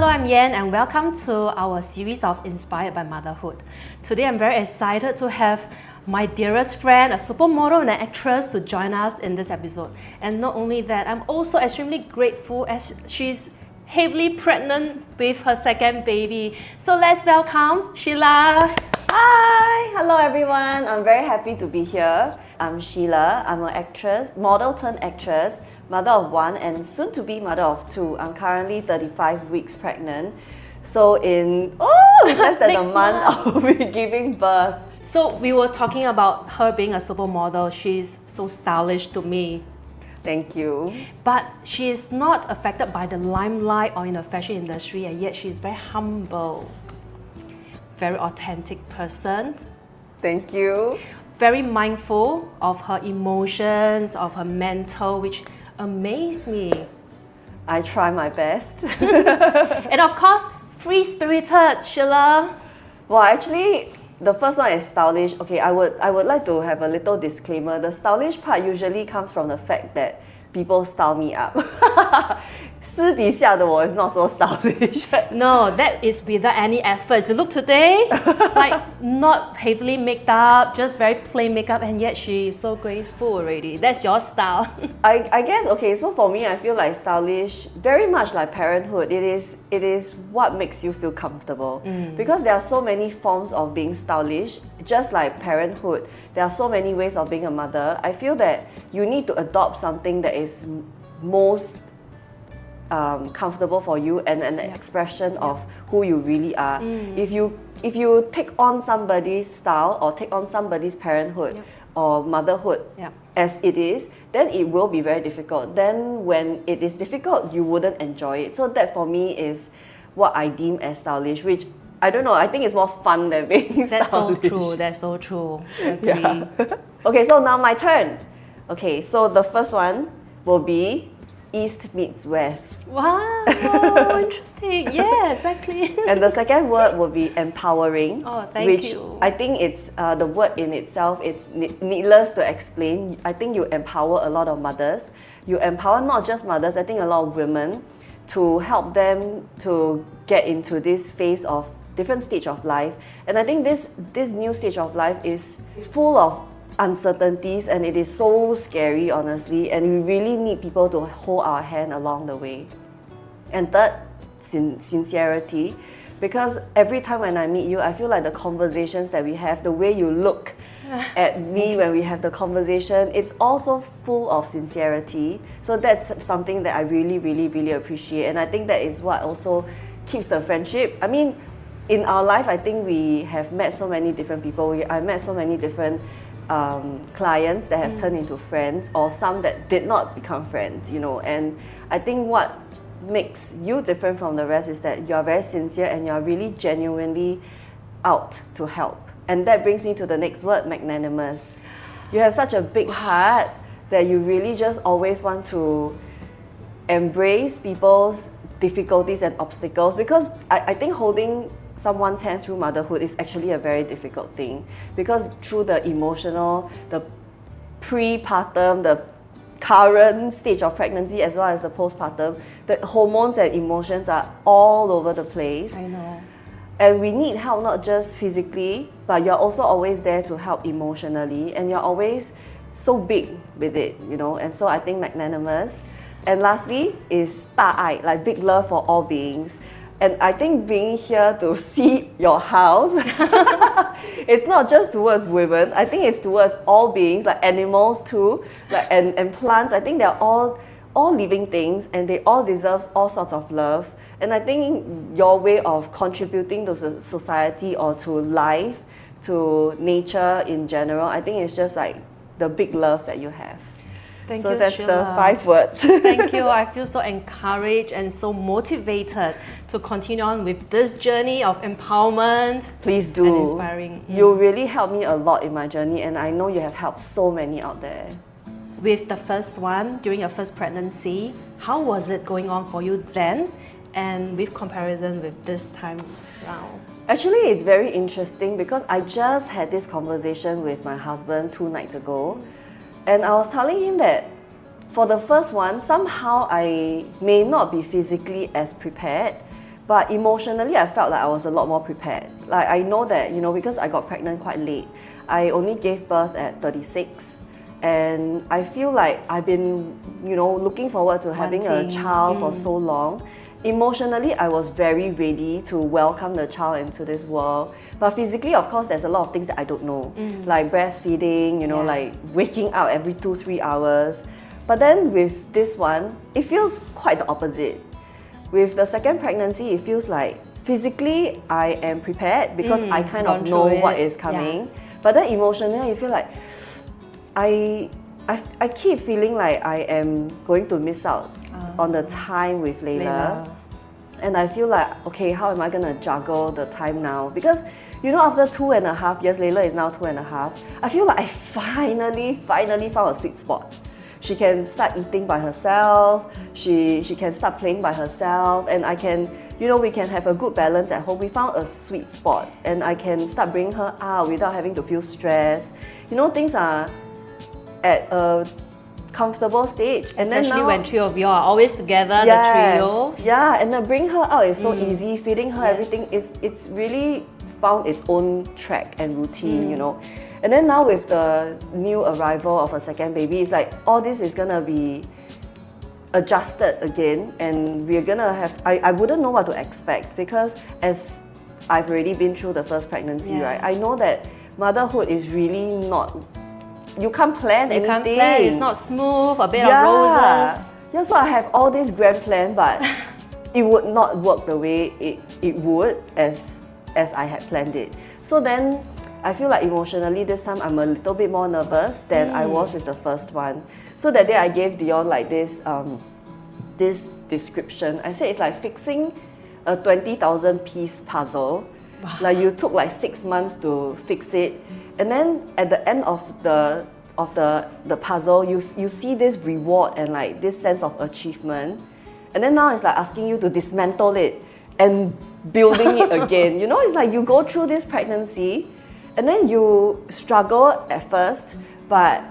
Hello, I'm Yan and welcome to our series of Inspired by Motherhood. Today I'm very excited to have my dearest friend, a supermodel and an actress to join us in this episode. And not only that, I'm also extremely grateful as she's heavily pregnant with her second baby. So let's welcome Sheila. Hi! Hello everyone, I'm very happy to be here. I'm Sheila, I'm an actress, model turned actress, mother of one and soon to be mother of two. I'm currently 35 weeks pregnant. So in less than a month, I'll be giving birth. So we were talking about her being a supermodel. She's so stylish to me. Thank you. But she is not affected by the limelight or in the fashion industry, and yet she's very humble, very authentic person. Thank you. Very mindful of her emotions, of her mental, which amazed me. I try my best. And of course, free-spirited, Sheila. Well, actually, the first one is stylish. Okay, I would like to have a little disclaimer. The stylish part usually comes from the fact that people style me up. 私底下的我 is not so stylish. No, that is without any efforts. You look today, like not heavily made up, just very plain makeup, and yet she is so graceful already. That's your style. I guess, okay, so for me, I feel like stylish, very much like parenthood, it is what makes you feel comfortable. Because there are so many forms of being stylish, just like parenthood, there are so many ways of being a mother. I feel that you need to adopt something that is most comfortable for you and an expression of who you really are. If you take on somebody's style or take on somebody's parenthood or motherhood as it is, then it will be very difficult. Then when it is difficult, you wouldn't enjoy it. So that for me is what I deem as stylish, which I don't know, I think it's more fun than being That's stylish. so true, that's so true. I agree. Yeah. Okay, so now my turn. Okay, so the first one will be East meets West. Wow, interesting. Yeah, exactly. And the second word will be empowering. Oh, thank which you. I think it's the word in itself, it's needless to explain. I think you empower a lot of mothers. You empower not just mothers, I think a lot of women to help them to get into this phase of different stage of life. And I think this new stage of life is full of uncertainties and it is so scary, honestly, and we really need people to hold our hand along the way. And third, sincerity, because every time when I meet you, I feel like the conversations that we have, the way you look at me when we have the conversation, it's also full of sincerity. So that's something that I really, really, really appreciate, and I think that is what also keeps the friendship. I mean, in our life, I think we have met so many different people. I met so many different clients that have turned into friends, or some that did not become friends, you know. And I think what makes you different from the rest is that you are very sincere and you are really genuinely out to help. And that brings me to the next word, magnanimous. You have such a big heart that you really just always want to embrace people's difficulties and obstacles, because I think holding someone's hand through motherhood is actually a very difficult thing, because through the emotional, the pre-partum, the current stage of pregnancy as well as the postpartum, the hormones and emotions are all over the place. I know. And we need help not just physically, but you're also always there to help emotionally, and you're always so big with it, you know. And so I think magnanimous. And lastly is 大爱, like big love for all beings. And I think being here to see your house, it's not just towards women. I think it's towards all beings, like animals too, like and plants. I think they're all living things, and they all deserve all sorts of love. And I think your way of contributing to society or to life, to nature in general, I think it's just like the big love that you have. Thank so you, that's Sheila. the 5 words. Thank you. I feel so encouraged and so motivated to continue on with this journey of empowerment. Please do. And inspiring. You really helped me a lot in my journey, and I know you have helped so many out there. With the first one, during your first pregnancy, how was it going on for you then, and with comparison with this time round? Actually, it's very interesting because I just had this conversation with my husband 2 nights ago. And I was telling him that for the first one, somehow I may not be physically as prepared, But emotionally, I felt like I was a lot more prepared. Like I know that, because I got pregnant quite late, I only gave birth at 36. And I feel like I've been, looking forward to having a child for so long. Emotionally, I was very ready to welcome the child into this world. But physically, of course, there's a lot of things that I don't know. Like breastfeeding, like waking up every 2-3 hours. But then with this one, it feels quite the opposite. With the second pregnancy, it feels like physically I am prepared because I kind of know what is coming. But then emotionally, I feel like I keep feeling like I am going to miss out on the time with Layla. And I feel like, okay, how am I going to juggle the time now? Because, after 2.5 years, Layla is now 2.5, I feel like I finally found a sweet spot. She can start eating by herself, she can start playing by herself, and I can, we can have a good balance at home. We found a sweet spot, and I can start bringing her out without having to feel stressed. Things are at a comfortable stage. And especially then now, when 3 of you are always together, yes, the trios. Yeah, and then bring her out is so easy. Feeding her everything it's really found its own track and routine, And then now with the new arrival of a second baby, it's like all this is gonna be adjusted again, and we're gonna have. I wouldn't know what to expect because as I've already been through the first pregnancy, right? I know that motherhood is really not. You can't plan anything. Can't plan. It's not smooth. A bit of roses. Yeah, so I have all this grand plan, but it would not work the way it would as I had planned it. So then I feel like emotionally this time I'm a little bit more nervous than I was with the first one. So that day I gave Dion like this description. I said it's like fixing a 20,000 piece puzzle. Wow. Like you took like 6 months to fix it, and then at the end of the puzzle you see this reward and like this sense of achievement, and then now it's like asking you to dismantle it and building it again. It's like you go through this pregnancy and then you struggle at first, but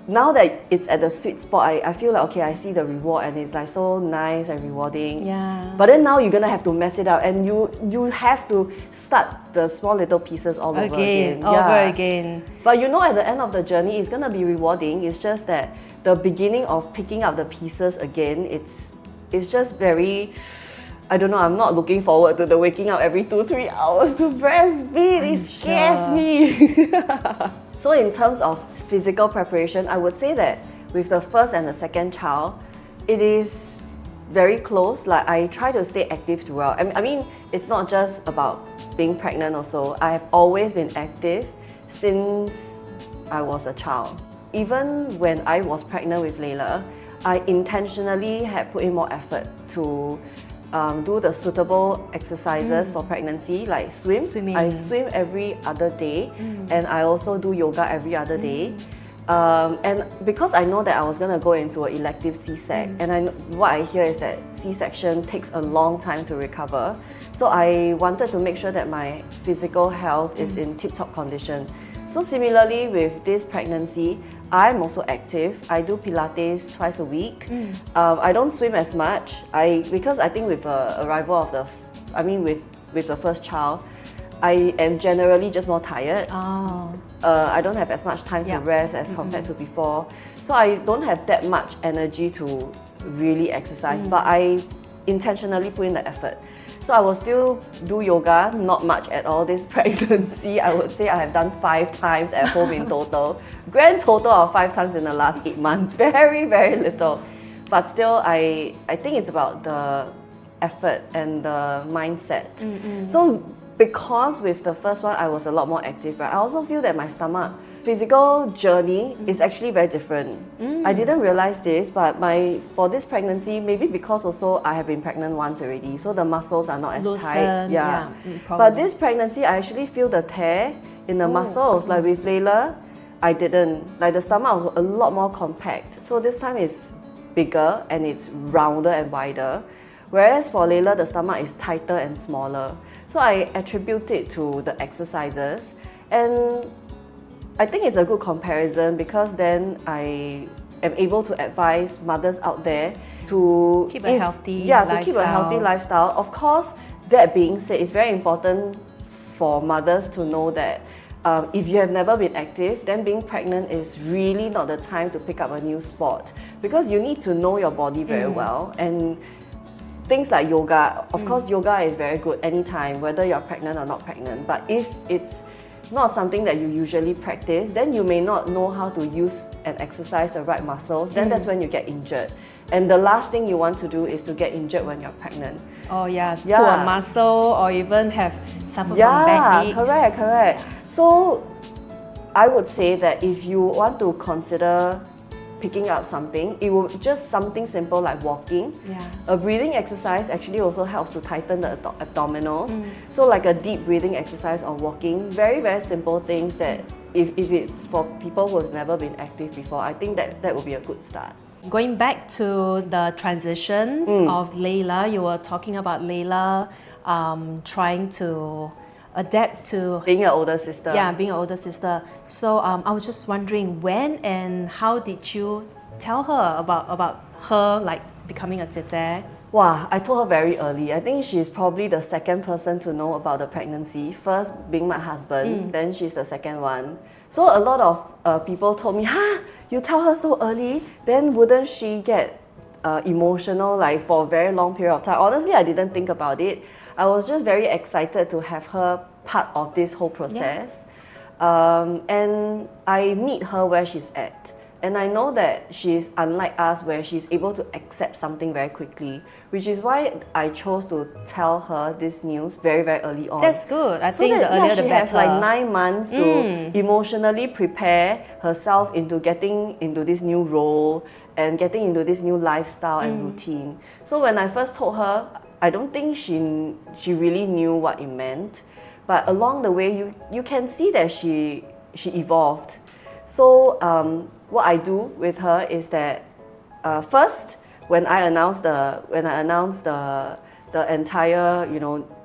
now that it's at the sweet spot, I feel like, okay, I see the reward and it's like so nice and rewarding. Yeah. But then now you're gonna have to mess it up, and you have to start the small little pieces all over again. Over again. But at the end of the journey, it's gonna be rewarding. It's just that the beginning of picking up the pieces again, it's just very. I don't know, I'm not looking forward to the waking up every 2-3 hours to breastfeed. It scares me. So in terms of physical preparation, I would say that with the first and the second child, it is very close. Like I try to stay active throughout. I mean, it's not just about being pregnant also. I have always been active since I was a child. Even when I was pregnant with Layla, I intentionally had put in more effort to do the suitable exercises for pregnancy, like swimming. I swim every other day, and I also do yoga every other day. And because I know that I was going to go into an elective C-sec, and what I hear is that C-section takes a long time to recover. So I wanted to make sure that my physical health is in tip-top condition. So similarly with this pregnancy, I'm also active. I do Pilates twice a week. I don't swim as much. Because I think with the arrival of with the first child, I am generally just more tired. I don't have as much time to rest as compared to before. So I don't have that much energy to really exercise, but I intentionally put in the effort. So I will still do yoga, not much at all this pregnancy. I would say I have done 5 times at home in total. Grand total of 5 times in the last 8 months. Very, very little. But still, I think it's about the effort and the mindset. So because with the first one, I was a lot more active, right? I also feel that my stomach physical journey is actually very different. I didn't realize this, but for this pregnancy, maybe because also I have been pregnant once already, so the muscles are not as tight. But this pregnancy, I actually feel the tear in the muscles. Like with Layla, I didn't. Like the stomach was a lot more compact. So this time it's bigger and it's rounder and wider. Whereas for Layla, the stomach is tighter and smaller. So I attribute it to the exercises, and I think it's a good comparison because then I am able to advise mothers out there to keep a healthy to keep a healthy lifestyle. Of course, that being said, it's very important for mothers to know that if you have never been active, then being pregnant is really not the time to pick up a new sport, because you need to know your body very well. And things like yoga, of course, yoga is very good anytime, whether you're pregnant or not pregnant. But if it's not something that you usually practice, then you may not know how to use and exercise the right muscles. Then that's when you get injured. And the last thing you want to do is to get injured when you're pregnant. Oh yeah, pull a muscle or even suffer from backaches. Correct. So I would say that if you want to consider picking up something, it will just something simple like walking. A breathing exercise actually also helps to tighten the abdominals. So like a deep breathing exercise or walking, very, very simple things that if it's for people who have never been active before, I think that would be a good start. Going back to the transitions of Layla, you were talking about Layla trying to adapt to being an older sister. Yeah, being an older sister. So I was just wondering, when and how did you tell her about her like becoming a tete? Wow, I told her very early. I think she's probably the second person to know about the pregnancy. First being my husband, then she's the second one. So a lot of people told me, you tell her so early, then wouldn't she get emotional like for a very long period of time? Honestly, I didn't think about it. I was just very excited to have her part of this whole process. And I meet her where she's at. And I know that she's unlike us, where she's able to accept something very quickly, which is why I chose to tell her this news very, very early on. That's good. I think the earlier the better. She has like 9 months to emotionally prepare herself into getting into this new role and getting into this new lifestyle and routine. So when I first told her, I don't think she really knew what it meant. But along the way, you can see that she evolved. So what I do with her is that first, when I announced the entire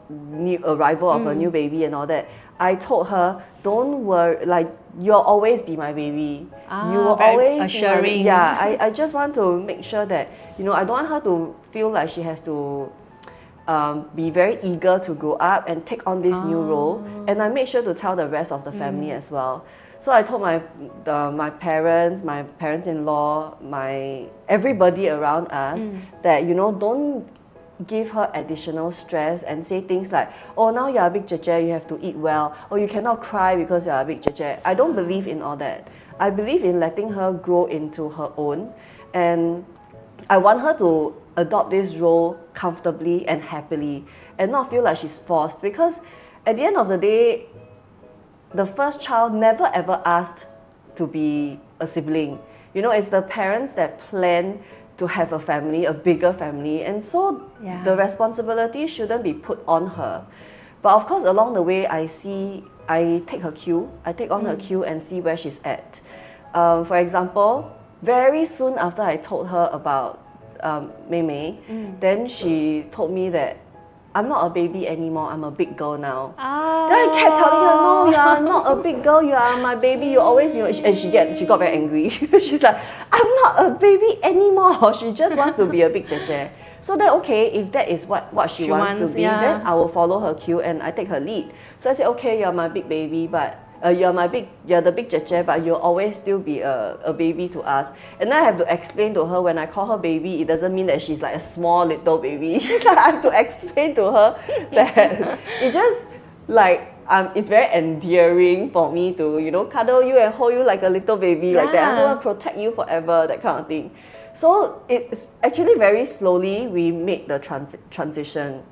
new arrival of a new baby and all that, I told her, don't worry, like you'll always be my baby. You will always assuring. I just want to make sure that I don't want her to feel like she has to be very eager to grow up and take on this new role. And I made sure to tell the rest of the family as well. So I told my parents, my parents-in-law, everybody around us that don't give her additional stress and say things like, oh, now you're a big jeje, you have to eat well, or you cannot cry because you're a big jeje. I don't believe in all that. I believe in letting her grow into her own, and I want her to adopt this role comfortably and happily and not feel like she's forced, because at the end of the day, the first child never ever asked to be a sibling. It's the parents that plan to have a family, a bigger family, and so the responsibility shouldn't be put on her. But of course, along the way, I take her cue, I take on her cue and see where she's at. For example, very soon after I told her about Mei Mei, then she told me that I'm not a baby anymore, I'm a big girl now. Then I kept telling her, no, you are not a big girl, you are my baby, you always be. And she got very angry. She's like, I'm not a baby anymore. She just wants to be a big jeje. So then, okay, if that is what she wants to be, then I will follow her cue and I take her lead. So I said, okay, you're my big baby, but you're the big jeje, but you'll always still be a baby to us. And then I have to explain to her, when I call her baby, it doesn't mean that she's like a small little baby. I have to explain to her that it just like it's very endearing for me to cuddle you and hold you like a little baby like that. I want to protect you forever, that kind of thing. So it's actually very slowly we made the transition.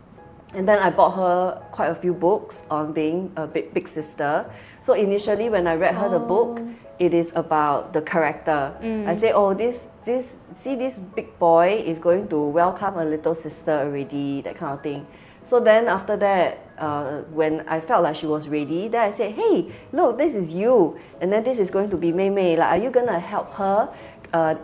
And then I bought her quite a few books on being a big sister. So initially when I read her the book, it is about the character. I say, oh, this big boy is going to welcome a little sister already, that kind of thing. So then after that, when I felt like she was ready, then I said, hey, look, this is you. And then this is going to be Mei Mei. Like, are you going to help her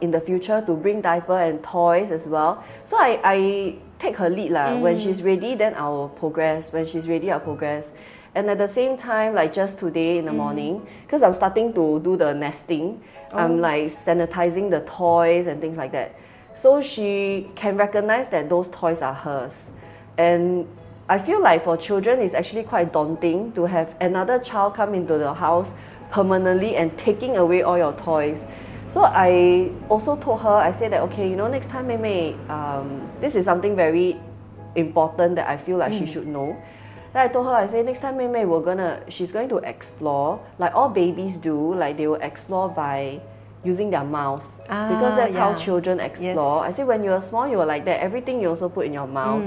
in the future to bring diaper and toys as well? So I take her lead. When she's ready, then I'll progress. When she's ready, I'll progress. And at the same time, like just today in the morning, because I'm starting to do the nesting, I'm like sanitizing the toys and things like that. So she can recognize that those toys are hers. And I feel like for children, it's actually quite daunting to have another child come into the house permanently and taking away all your toys. So I also told her, I said that, okay, next time, Mei Mei, this is something very important that I feel like she should know. Then I told her, I said, next time, Mei Mei, she's going to explore, like all babies do, like they will explore by using their mouth. Because that's how children explore. Yes. I said, when you were small, you were like that. Everything you also put in your mouth.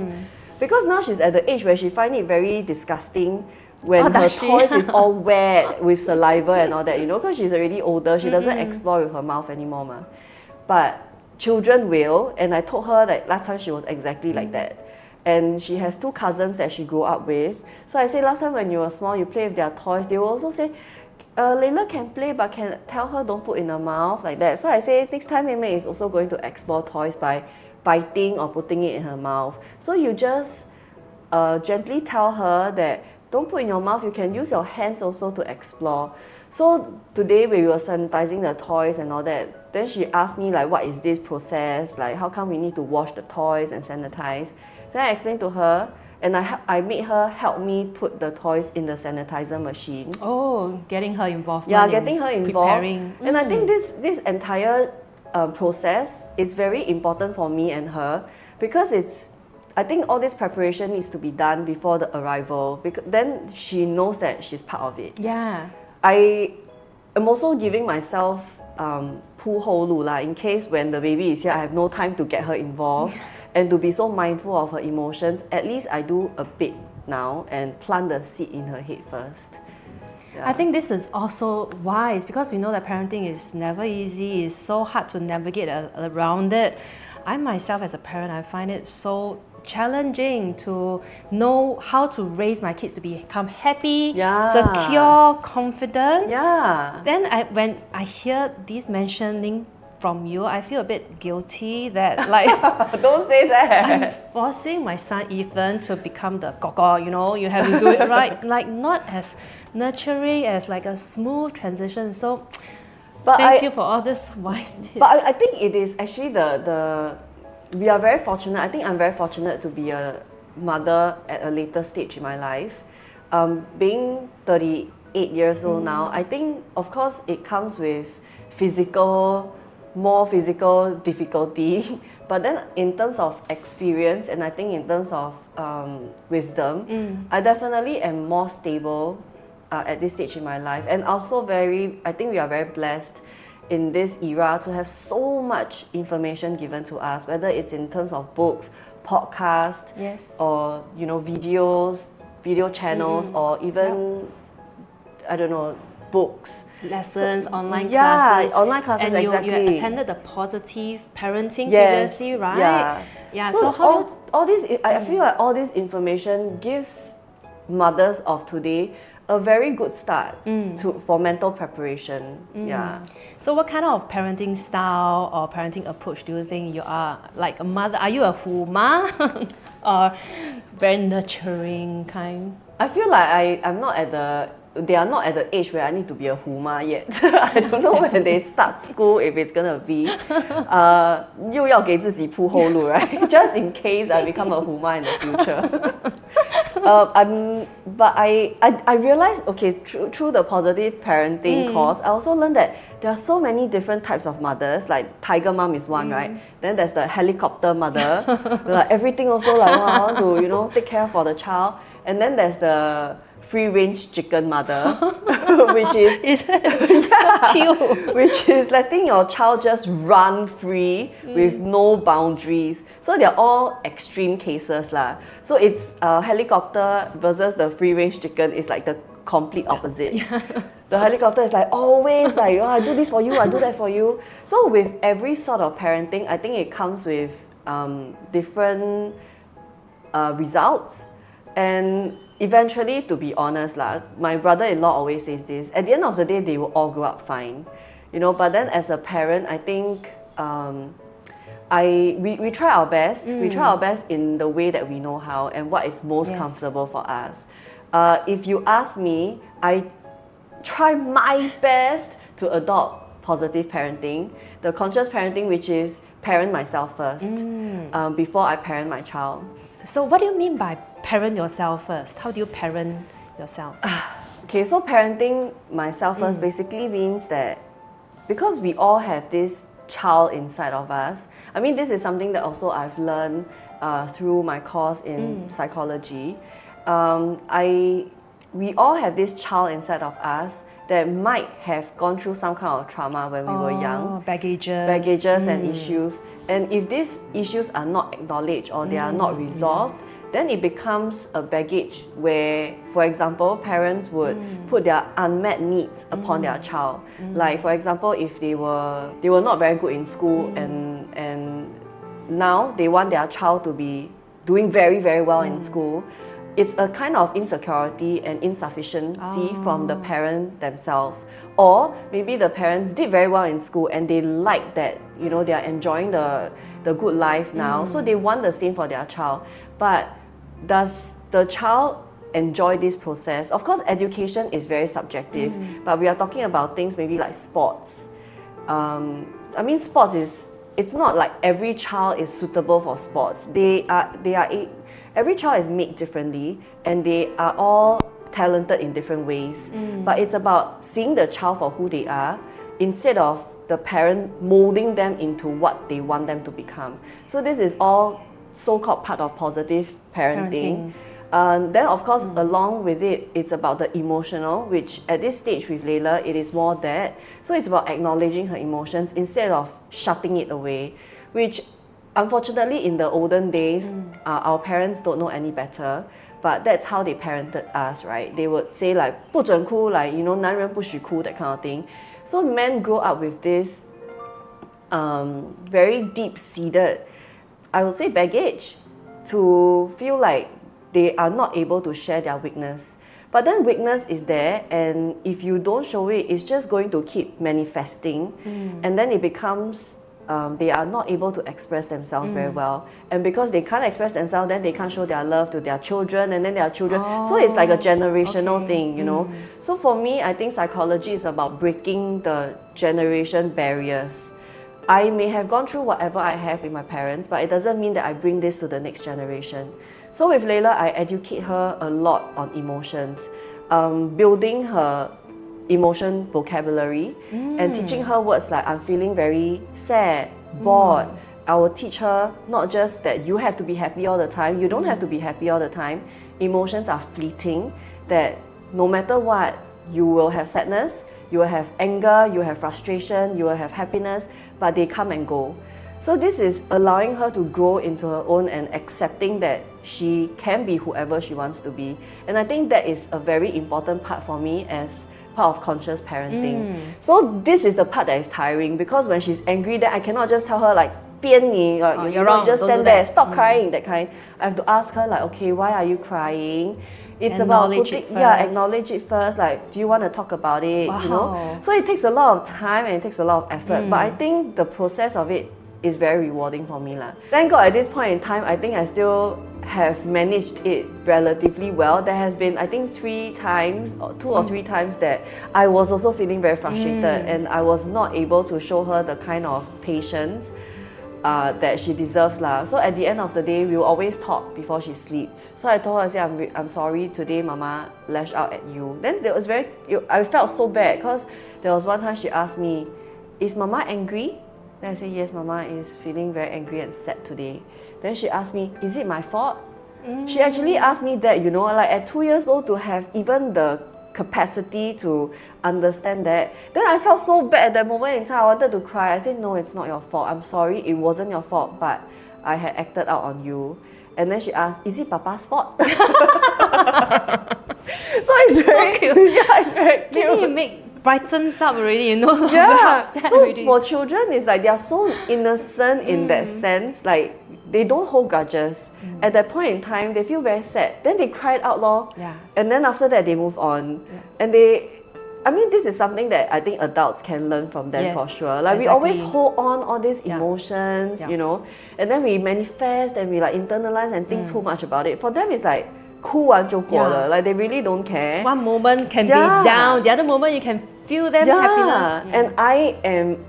Because now she's at the age where she finds it very disgusting when her toys is all wet with saliva and all that, because she's already older, she doesn't explore with her mouth anymore. Ma. But children will, and I told her that last time she was exactly like that. And she has 2 cousins that she grew up with. So I say, last time when you were small, you play with their toys, they will also say, Layla can play, but can tell her don't put in her mouth, like that. So I say, next time Mei Mei is also going to explore toys by biting or putting it in her mouth. So you just gently tell her that don't put in your mouth, you can use your hands also to explore. So today we were sanitizing the toys and all that. Then she asked me like, what is this process? Like, how come we need to wash the toys and sanitize? Then I explained to her, and I made her help me put the toys in the sanitizer machine. Oh, getting her involved. Yeah, getting her involved. Preparing. And I think this entire process is very important for me and her, because I think all this preparation needs to be done before the arrival, because then she knows that she's part of it. Yeah. I am also giving myself in case when the baby is here, I have no time to get her involved and to be so mindful of her emotions. At least I do a bit now and plant the seed in her head first. Yeah. I think this is also wise, because we know that parenting is never easy. It's so hard to navigate around it. I myself as a parent, I find it so challenging to know how to raise my kids to become happy, secure, confident. Yeah. Then when I hear this mentioning from you, I feel a bit guilty that like don't say that. I'm forcing my son Ethan to become the koko, you have to do it right, like not as nurturing as like a smooth transition. So thank you for all this wise tips. But I think it is actually we are very fortunate. I think I'm very fortunate to be a mother at a later stage in my life. Being 38 years old now, I think of course it comes with more physical difficulty. But then in terms of experience, and I think in terms of wisdom, I definitely am more stable at this stage in my life. And also I think we are very blessed in this era to have so much information given to us, whether it's in terms of books, podcasts, or videos, video channels, or even I don't know, books, lessons, online classes. Online classes, and exactly. you attended the positive parenting previously, right? Yeah. So how all this, I feel like all this information gives mothers of today a very good start for mental preparation. Yeah. So what kind of parenting style or parenting approach do you think you are? Like a mother, are you a huma or very nurturing kind? I feel like they are not at the age where I need to be a huma yet. I don't know when they start school if it's gonna be 又要给自己铺后路, right? Just in case I become a huma in the future. But I realized, okay, through the positive parenting course, I also learned that there are so many different types of mothers. Like tiger mom is one, right? Then there's the helicopter mother. Like everything also like, I want to take care for the child. And then there's the free-range chicken mother, which is cute. Which is letting your child just run free with no boundaries. So they're all extreme cases lah. So it's helicopter versus the free-range chicken is like the complete opposite. The helicopter is like always like, I do this for you, I do that for you. So with every sort of parenting, I think it comes with different results. And eventually, to be honest, my brother-in-law always says this, at the end of the day, they will all grow up fine. But then as a parent, I think we try our best. We try our best in the way that we know how and what is most comfortable for us. If you ask me, I try my best to adopt positive parenting, the conscious parenting, which is parent myself first before I parent my child. So what do you mean by parent yourself first? How do you parent yourself? Okay, so parenting myself first basically means that because we all have this child inside of us. I mean, this is something that also I've learned through my course in psychology. We all have this child inside of us that might have gone through some kind of trauma when we were young. Baggages And issues. And if these issues are not acknowledged or they are not resolved, then it becomes a baggage where, for example, parents would put their unmet needs upon their child. Like, for example, if they were not very good in school and now they want their child to be doing very, very well in school, it's a kind of insecurity and insufficiency from the parent themselves. Or maybe the parents did very well in school and they like that, you know, they are enjoying the good life now, so they want the same for their child. But does the child enjoy this process? Of course, education is very subjective, but we are talking about things maybe like sports. I mean, it's not like every child is suitable for sports. Every child is made differently and they are all talented in different ways. But it's about seeing the child for who they are instead of the parent molding them into what they want them to become. So this is all so-called part of positive parenting. Then of course along with it, it's about the emotional, which at this stage with Layla, it is more that. So it's about acknowledging her emotions instead of shutting it away, which unfortunately in the olden days, our parents don't know any better. But that's how they parented us, right? They would say like 不准哭, like, you know, 男人不许哭, that kind of thing. So men grow up with this very deep-seated, I would say, baggage to feel like they are not able to share their weakness. But then weakness is there, and if you don't show it, it's just going to keep manifesting, and then it becomes they are not able to express themselves very well. And because they can't express themselves, then they can't show their love to their children, and then their children. So it's like a generational thing, you know. So for me, I think psychology is about breaking the generation barriers. I may have gone through whatever I have with my parents, but it doesn't mean that I bring this to the next generation. So with Layla, I educate her a lot on emotions, building her emotion vocabulary and teaching her words like I'm feeling very sad, bored. I will teach her not just that you have to be happy all the time. You don't have to be happy all the time. Emotions are fleeting, that no matter what, you will have sadness, you will have anger, you will have frustration, you will have happiness, but they come and go. So this is allowing her to grow into her own and accepting that she can be whoever she wants to be. And I think that is a very important part for me as part of conscious parenting. So this is the part that is tiring, because when she's angry, then I cannot just tell her like, 编你, you're wrong, just stand there, stop crying, that kind. I have to ask her like, okay, why are you crying? It's acknowledge acknowledge it first. Like, do you want to talk about it? You know? So it takes a lot of time and it takes a lot of effort. But I think the process of it is very rewarding for me. Thank God at this point in time, I think I still have managed it relatively well. There has been, I think, 3 times, or 2 or 3 times that I was also feeling very frustrated and I was not able to show her the kind of patience that she deserves. So at the end of the day, we will always talk before she sleeps. So I told her, I said, I'm sorry today Mama lashed out at you. Then there was I felt so bad because there was one time she asked me, is Mama angry? Then I said, yes, Mama is feeling very angry and sad today. Then she asked me, is it my fault? She actually asked me that, you know, like at 2 years old, to have even the capacity to understand that. Then I felt so bad at that moment in time. I wanted to cry. I said, no, it's not your fault. I'm sorry, it wasn't your fault, but I had acted out on you. And then she asked, is it Papa's fault? So it's very cute. Yeah, it's very cute. Maybe it brightens up already, you know. Yeah, upset so already. for children, it's like they are so innocent in that sense. Like, they don't hold grudges. At that point in time, they feel very sad. Then they cried out loud. Yeah. And then after that, they move on. Yeah. And I mean, this is something that I think adults can learn from them for sure. Like, we always hold on all these emotions, you know, and then we manifest and we like internalize and think too much about it. For them, it's like, 哭完就过了. Like, they really don't care. One moment can be down, the other moment you can give them happiness. And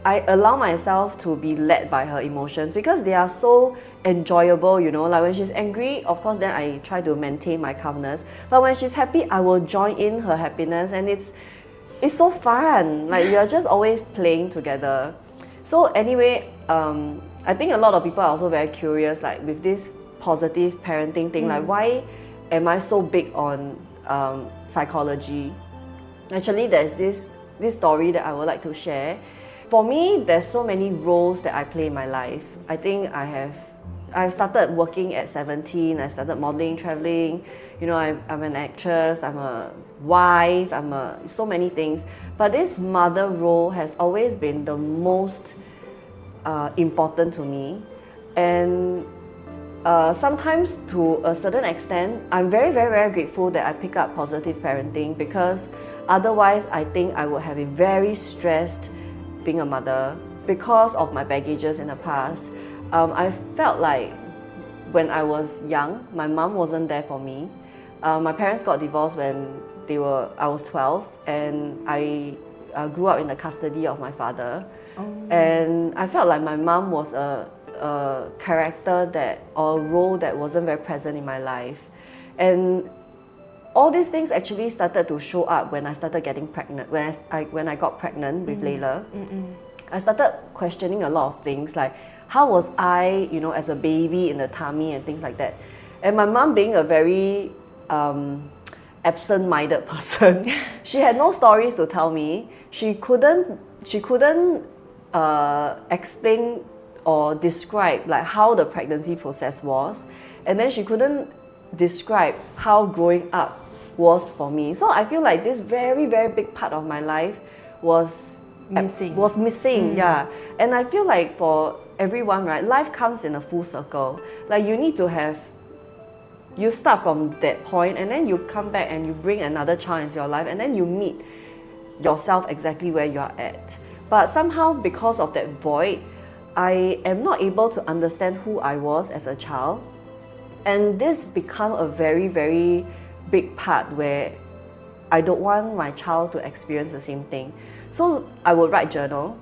I allow myself to be led by her emotions because they are so enjoyable, you know. Like when she's angry, of course, then I try to maintain my calmness. But when she's happy, I will join in her happiness, and it's so fun. Like you're just always playing together. So anyway, I think a lot of people are also very curious, like with this positive parenting thing, like why am I so big on psychology? Actually, there's this story that I would like to share. For me, there's so many roles that I play in my life. I think I started working at 17. I started modeling, traveling. You know, I'm an actress. I'm a wife. So many things. But this mother role has always been the most important to me, and sometimes to a certain extent, I'm very, very, very grateful that I pick up positive parenting, because otherwise I think I would have been very stressed being a mother because of my baggages in the past. I felt like when I was young, my mom wasn't there for me. My parents got divorced when I was 12, and I grew up in the custody of my father. And I felt like my mom was a character or a role that wasn't very present in my life. And all these things actually started to show up when I started getting pregnant. When I got pregnant with Layla, I started questioning a lot of things, like how was I, you know, as a baby in the tummy and things like that. And my mom, being a very absent-minded person, she had no stories to tell me. She couldn't explain or describe like how the pregnancy process was, and then she couldn't describe how growing up was for me. So I feel like this very, very big part of my life was missing. Yeah. And I feel like for everyone, right, life comes in a full circle. Like you start from that point, and then you come back and you bring another child into your life, and then you meet yourself exactly where you are at. But somehow, because of that void, I am not able to understand who I was as a child. And this become a very, very big part where I don't want my child to experience the same thing. So I would write journal,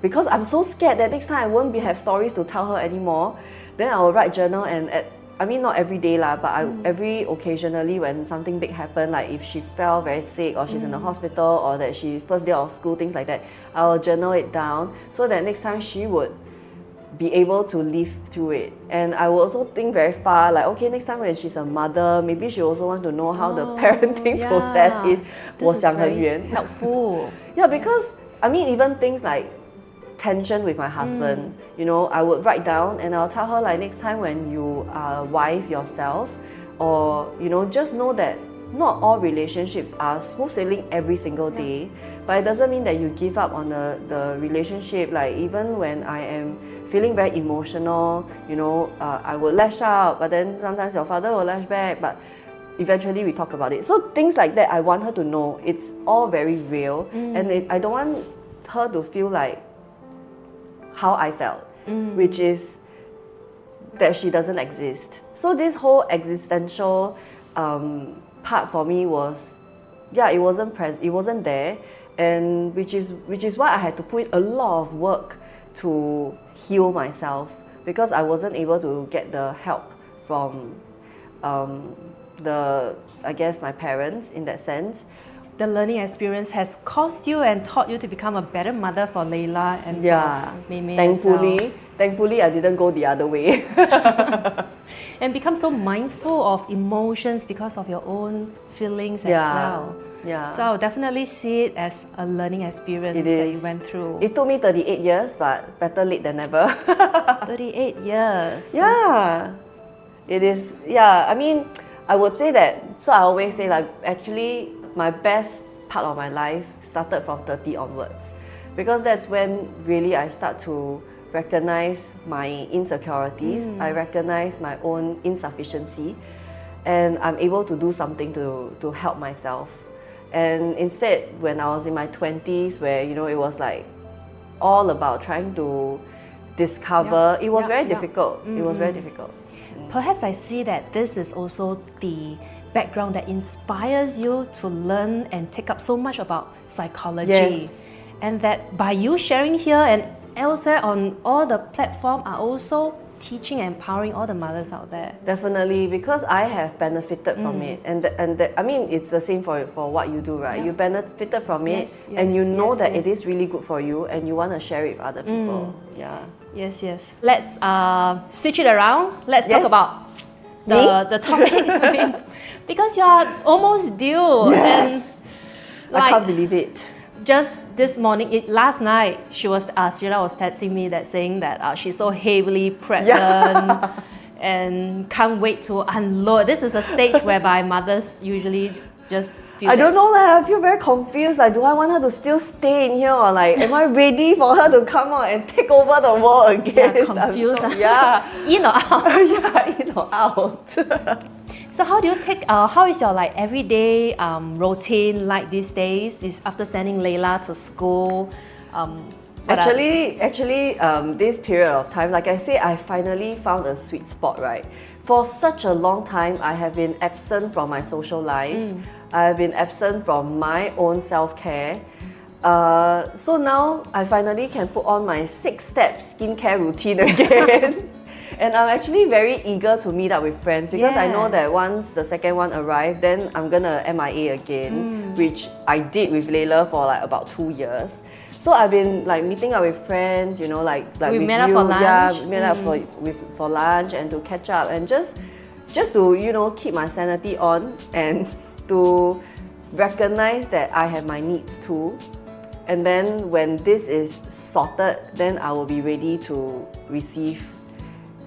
because I'm so scared that next time I won't have stories to tell her anymore. Then I will write journal, and not every day lah, but every occasionally when something big happened, like if she fell very sick or she's in the hospital, or that she first day of school, things like that, I will journal it down so that next time she would be able to live through it. And I will also think very far, like okay, next time when she's a mother, maybe she also want to know how the parenting process is. 我想很远 helpful. Yeah, because I mean, even things like tension with my husband, you know, I would write down and I'll tell her, like, next time when you wife yourself, or you know, just know that not all relationships are smooth sailing every single day, but it doesn't mean that you give up on the relationship. Like even when I am feeling very emotional, you know, I will lash out, but then sometimes your father will lash back, but eventually we talk about it. So things like that, I want her to know it's all very real, and I don't want her to feel like how I felt, which is that she doesn't exist. So this whole existential part for me was, it wasn't there, and which is why I had to put a lot of work to heal myself, because I wasn't able to get the help from my parents in that sense. The learning experience has caused you and taught you to become a better mother for Layla and for Mei Mei Thankfully, I didn't go the other way. And become so mindful of emotions because of your own feelings as well. Yeah. So I'll definitely see it as a learning experience that you went through. It took me 38 years, but better late than never. 38 years. Yeah. It is. Yeah. I mean, I would say that. So I always say, like, actually, my best part of my life started from 30 onwards, because that's when really I start to recognize my insecurities. I recognize my own insufficiency, and I'm able to do something to help myself. And instead, when I was in my 20s, where, you know, it was like all about trying to discover, it was very difficult. It was very difficult. Perhaps I see that this is also the background that inspires you to learn and take up so much about psychology. Yes. And that by you sharing here and elsewhere on all the platform are also teaching and empowering all the mothers out there. Definitely, because I have benefited from it, and I mean it's the same for what you do, right? Yeah. You benefited from it, Yes, and you know yes, that yes. it is really good for you, and you want to share it with other people. Yeah. Yes, yes. Let's switch it around. Let's talk Yes. about Me? the topic. Because you're almost due. Yes. And I can't believe it. just this morning, last night, Sheila was texting me that saying that she's so heavily pregnant and can't wait to unload. This is a stage whereby mothers usually just feel I don't know, I feel very confused. Like, do I want her to still stay in here, or like, am I ready for her to come out and take over the world again? Yeah, confused. In or out. Yeah, in or out. So how do you take, how is your like everyday routine like these days? Is after sending Layla to school? Actually, this period of time, like I say, I finally found a sweet spot, right? For such a long time, I have been absent from my social life. I have been absent from my own self-care. So now I finally can put on my 6-step skincare routine again. And I'm actually very eager to meet up with friends because I know that once the second one arrives, then I'm gonna MIA again, which I did with Layla for like about 2 years. So I've been like meeting up with friends, you know, like we with met up you, for lunch. yeah, we met up for lunch and to catch up and just to, you know, keep my sanity on and to recognize that I have my needs too. And then when this is sorted, then I will be ready to receive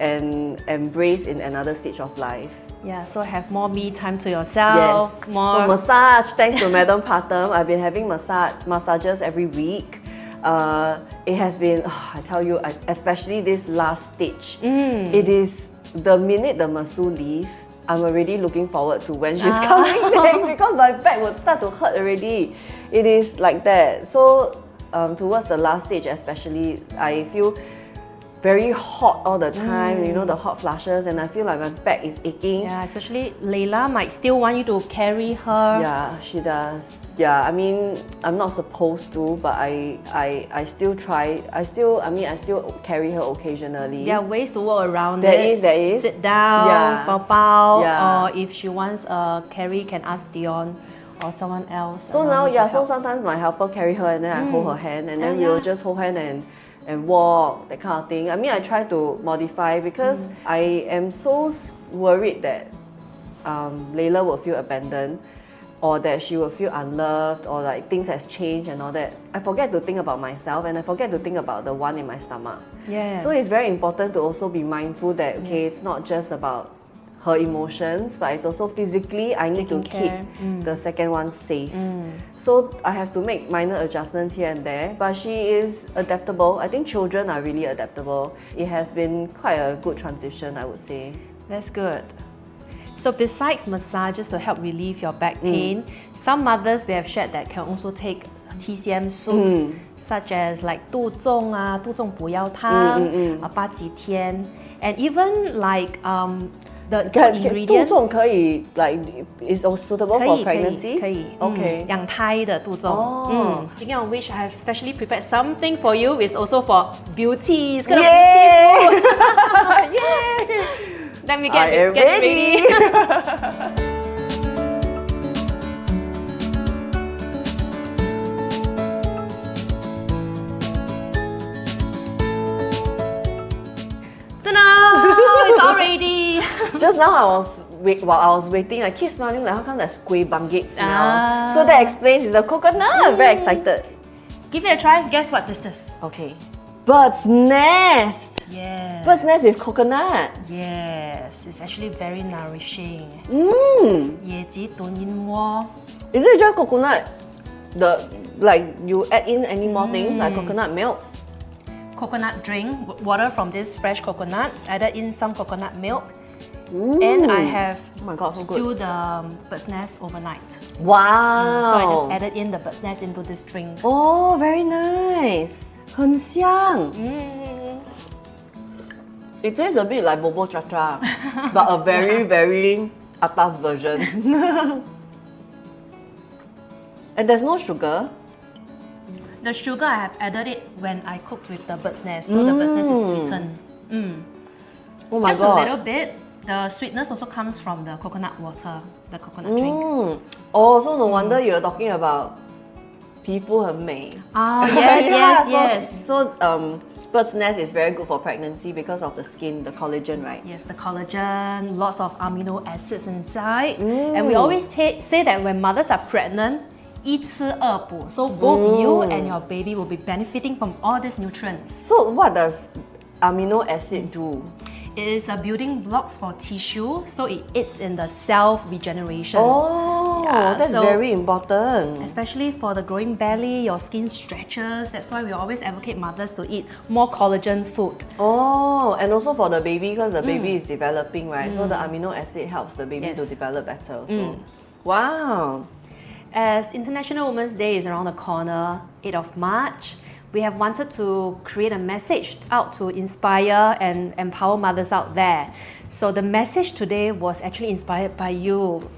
and embrace in another stage of life. Yeah, so have more me time to yourself. Yes. More. So massage, thanks to Madam Partum, I've been having massages every week. It has been, I tell you, especially this last stage. It is the minute the masseuse leaves, I'm already looking forward to when she's coming next because my back would start to hurt already. It is like that. So towards the last stage especially, I feel very hot all the time, you know, the hot flushes, and I feel like my back is aching. Yeah, especially Layla might still want you to carry her. Yeah, she does. Yeah, I mean, I'm not supposed to, but I still try. I still carry her occasionally. There are ways to work around There it. is. Sit down, Yeah. pao, Yeah. or if she wants a carry, can ask Dion or someone else. So around now, to yeah, so help. sometimes my helper carry her and then I hold her hand and then Yeah, we'll yeah. just hold hand and walk, that kind of thing. I mean, I try to modify because I am so worried that Layla will feel abandoned or that she will feel unloved or like things has changed and all that. I forget to think about myself and I forget to think about the one in my stomach. Yeah. So it's very important to also be mindful that, okay, it's not just about her emotions, but it's also physically I need Taking to care. keep the second one safe. So I have to make minor adjustments here and there, but she is adaptable. I think children are really adaptable. It has been quite a good transition, I would say. That's good. So besides massages to help relieve your back pain, some mothers we have shared that can also take TCM soups such as like 杜仲补腰汤, 八几天, and even like the ingredients. 杜仲可以 like is suitable for pregnancy? 可以 Okay. 养胎的杜仲。Oh. Speaking of which, I have specially prepared something for you. It's also for beauty. It's gonna Yay! be beauty food. Yay! Let me I am get ready. Ta-da! It's all ready. Just now while I was waiting, I keep smiling like how come there's kueh bangit smell? Ah. So that explains it's the coconut. I'm very excited. Give it a try. Guess what this is? Okay. Bird's nest. Yes. Bird's nest with coconut. Yes, it's actually very nourishing. Mmm. 椰子燉燕窩 Is it just coconut? Like you add in any more things like coconut milk? coconut drink, water from this fresh coconut, added in some coconut milk, and I have Oh my god, so good. stewed the bird's nest overnight. Wow. So I just added in the bird's nest into this drink. Oh, very nice. 很香. It tastes a bit like bobo cha cha, but a very, very atas version. And there's no sugar. The sugar, I have added it when I cooked with the bird's nest, so the bird's nest is sweetened. Oh my Just god. a little bit. The sweetness also comes from the coconut water, the coconut drink. Oh, so no wonder you're talking about 皮肤很美. Ah, yes, Yeah, yes. So bird's nest is very good for pregnancy because of the skin, the collagen, right? Yes, the collagen, lots of amino acids inside. And we always say that when mothers are pregnant, 一吃二补. So both you and your baby will be benefiting from all these nutrients. So what does amino acid do? It is a building blocks for tissue, so it aids in the self-regeneration. Oh, Yeah, that's so- very important. Especially for the growing belly, your skin stretches. That's why we always advocate mothers to eat more collagen food. Oh, and also for the baby, because the baby is developing, right? So the amino acid helps the baby to Yes. develop better also. Wow. As International Women's Day is around the corner, 8th of March, we have wanted to create a message out to inspire and empower mothers out there. So the message today was actually inspired by you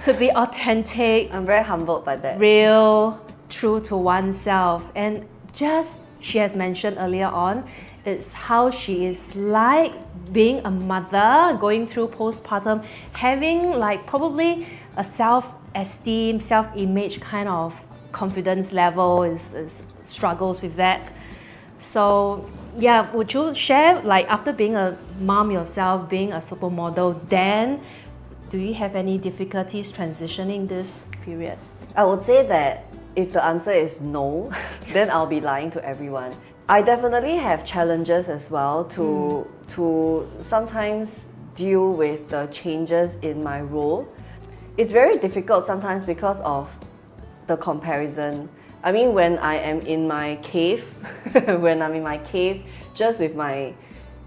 to be authentic, I'm very humbled by that. real, true to oneself. And just she has mentioned earlier on, it's how she is like being a mother, going through postpartum, having like probably a self-esteem, self-image kind of confidence level is struggles with that. So yeah, would you share, like after being a mom yourself, being a supermodel, then do you have any difficulties transitioning this period? I would say that if the answer is no, then I'll be lying to everyone. I definitely have challenges as well to sometimes deal with the changes in my role. It's very difficult sometimes because of the comparison. I mean, when I am in my cave, just with my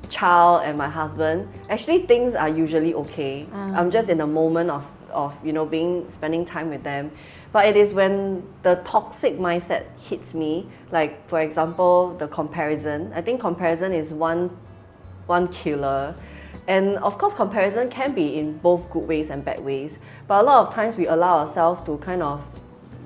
child and my husband, actually things are usually okay. I'm just in a moment of spending time with them. But it is when the toxic mindset hits me, like for example, the comparison. I think comparison is one killer. And of course, comparison can be in both good ways and bad ways. But a lot of times we allow ourselves to kind of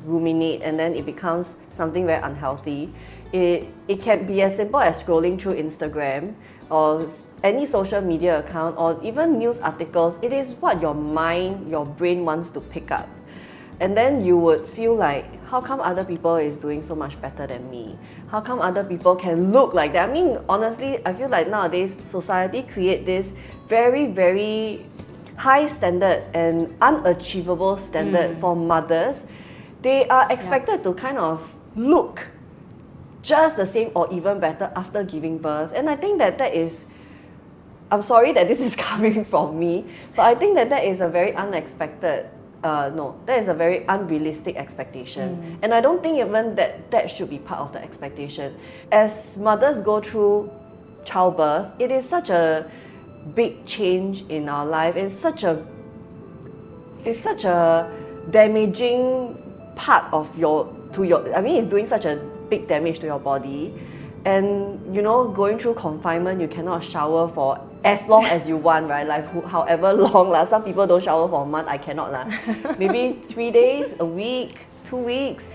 ruminate, and then it becomes something very unhealthy. It can be as simple as scrolling through Instagram or any social media account or even news articles. It is what your mind, your brain wants to pick up. And then you would feel like, how come other people is doing so much better than me? How come other people can look like that? I mean, honestly, I feel like nowadays society create this very, very high standard and unachievable standard for mothers. They are expected to kind of look just the same or even better after giving birth. And I think that is, I'm sorry that this is coming from me, but I think that is a very unexpected, that is a very unrealistic expectation. And I don't think even that should be part of the expectation. As mothers go through childbirth, it is such a big change in our life. It's such a damaging part of it's doing such a big damage to your body. And going through confinement, you cannot shower for as long as you want, right? Like however long lah. Some people don't shower for a month. I cannot lah. Maybe 3 days, a week, 2 weeks.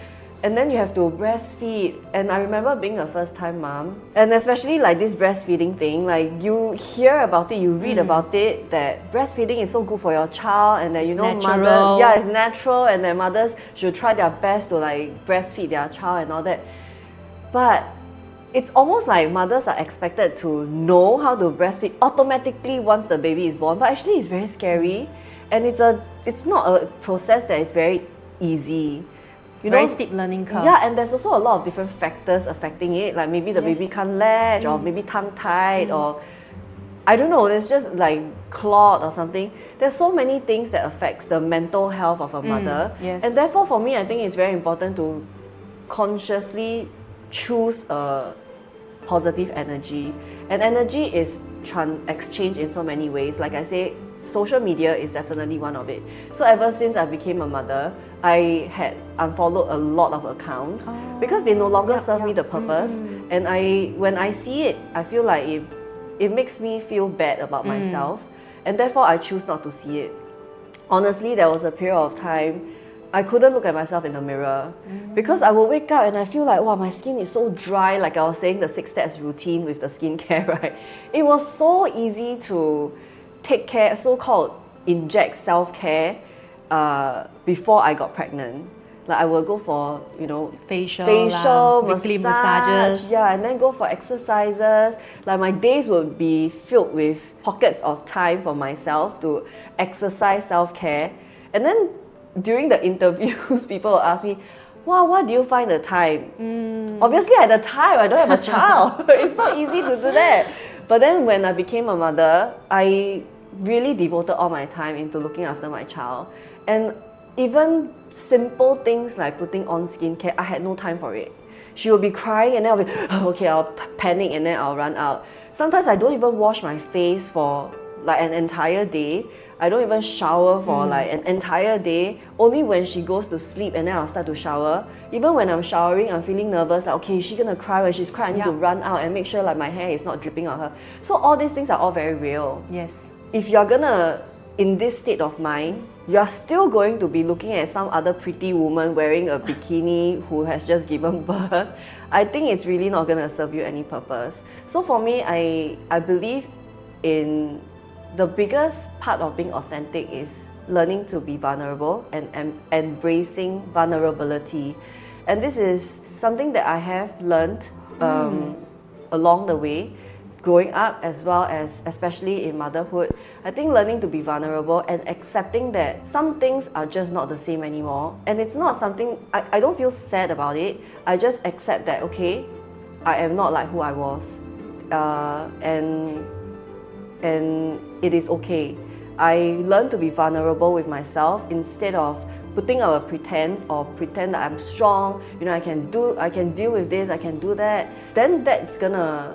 And then you have to breastfeed. And I remember being a first-time mom, and especially like this breastfeeding thing, like you hear about it, you read about it, that breastfeeding is so good for your child, and that It's mothers, natural. it's natural, and that mothers should try their best to like breastfeed their child and all that. But it's almost like mothers are expected to know how to breastfeed automatically once the baby is born. But actually it's very scary, and it's not a process that is very easy. Very steep learning curve. Yeah, and there's also a lot of different factors affecting it. Like maybe the baby can't latch, or maybe tongue-tied, or I don't know, there's just like clot or something. There's so many things that affects the mental health of a mother. Yes. And therefore for me, I think it's very important to consciously choose a positive energy. And energy is exchanged in so many ways. Like I say, social media is definitely one of it. So ever since I became a mother, I had unfollowed a lot of accounts because they no longer serve me the purpose. And when I see it, I feel like it makes me feel bad about myself, and therefore I choose not to see it. honestly, there was a period of time I couldn't look at myself in the mirror because I would wake up and I feel like, wow, my skin is so dry. Like I was saying, the 6 steps routine with the skincare, right? It was so easy to take care, so-called inject self-care before I got pregnant. Like I will go for, facial, weekly massages. Yeah, and then go for exercises. Like my days would be filled with pockets of time for myself to exercise self-care. And then during the interviews, people will ask me, wow, where do you find the time? Obviously at the time, I don't have a child. It's not easy to do that. But then when I became a mother, I really devoted all my time into looking after my child. And even simple things like putting on skincare, I had no time for it. She would be crying and then I'll be, okay, I'll panic and then I'll run out. Sometimes I don't even wash my face for like an entire day. I don't even shower for like an entire day. Only when she goes to sleep and then I'll start to shower. Even when I'm showering, I'm feeling nervous, like, okay, is she gonna cry? When she's crying, I need to run out and make sure like my hair is not dripping on her. So all these things are all very real. Yes. If you're gonna, in this state of mind, you're still going to be looking at some other pretty woman wearing a bikini who has just given birth. I think it's really not gonna serve you any purpose. So for me, I believe in the biggest part of being authentic is learning to be vulnerable and embracing vulnerability. And this is something that I have learned along the way, growing up as well as especially in motherhood. I think learning to be vulnerable and accepting that some things are just not the same anymore. And it's not something, I don't feel sad about it. I just accept that, okay, I am not like who I was. And it is okay. I learn to be vulnerable with myself instead of putting up a pretense or pretend that I'm strong, I can deal with this, I can do that. Then that's gonna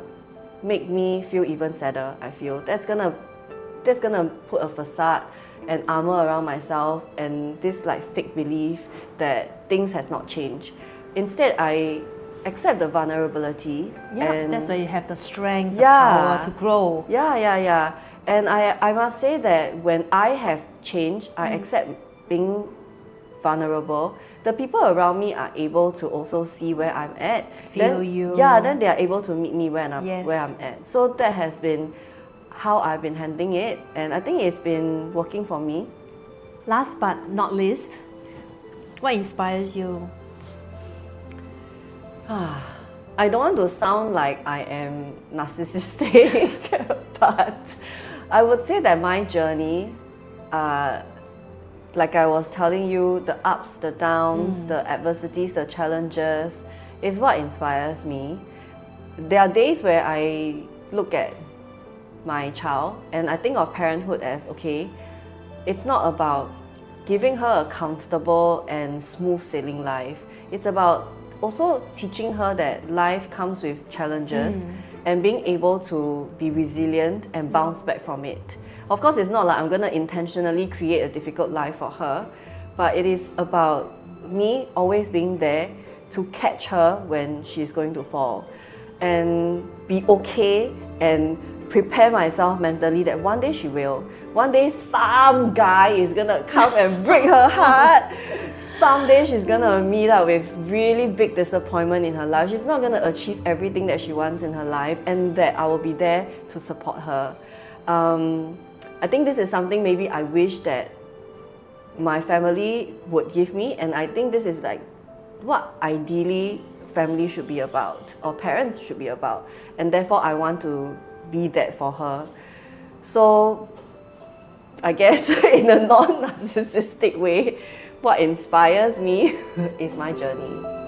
make me feel even sadder, I feel. That's gonna put a facade and armor around myself and this like fake belief that things has not changed. Instead, I accept the vulnerability. Yeah, and that's where you have the strength, the power to grow. Yeah. And I must say that when I have changed, I accept being vulnerable. The people around me are able to also see where I'm at. Feel you. Yeah, then they are able to meet me where I'm at. So that has been how I've been handling it, and I think it's been working for me. Last but not least, what inspires you? I don't want to sound like I am narcissistic, but I would say that my journey, like I was telling you, the ups, the downs, the adversities, the challenges, is what inspires me. There are days where I look at my child and I think of parenthood as, okay, it's not about giving her a comfortable and smooth sailing life. It's about also teaching her that life comes with challenges and being able to be resilient and bounce back from it. Of course, it's not like I'm going to intentionally create a difficult life for her, but it is about me always being there to catch her when she's going to fall and be okay and prepare myself mentally that one day she will. One day some guy is going to come and break her heart. Someday she's gonna meet up with really big disappointment in her life. She's not gonna achieve everything that she wants in her life, and that I will be there to support her. I think this is something maybe I wish that my family would give me, and I think this is like what ideally family should be about, or parents should be about, and therefore I want to be that for her. So I guess in a non-narcissistic way, what inspires me is my journey.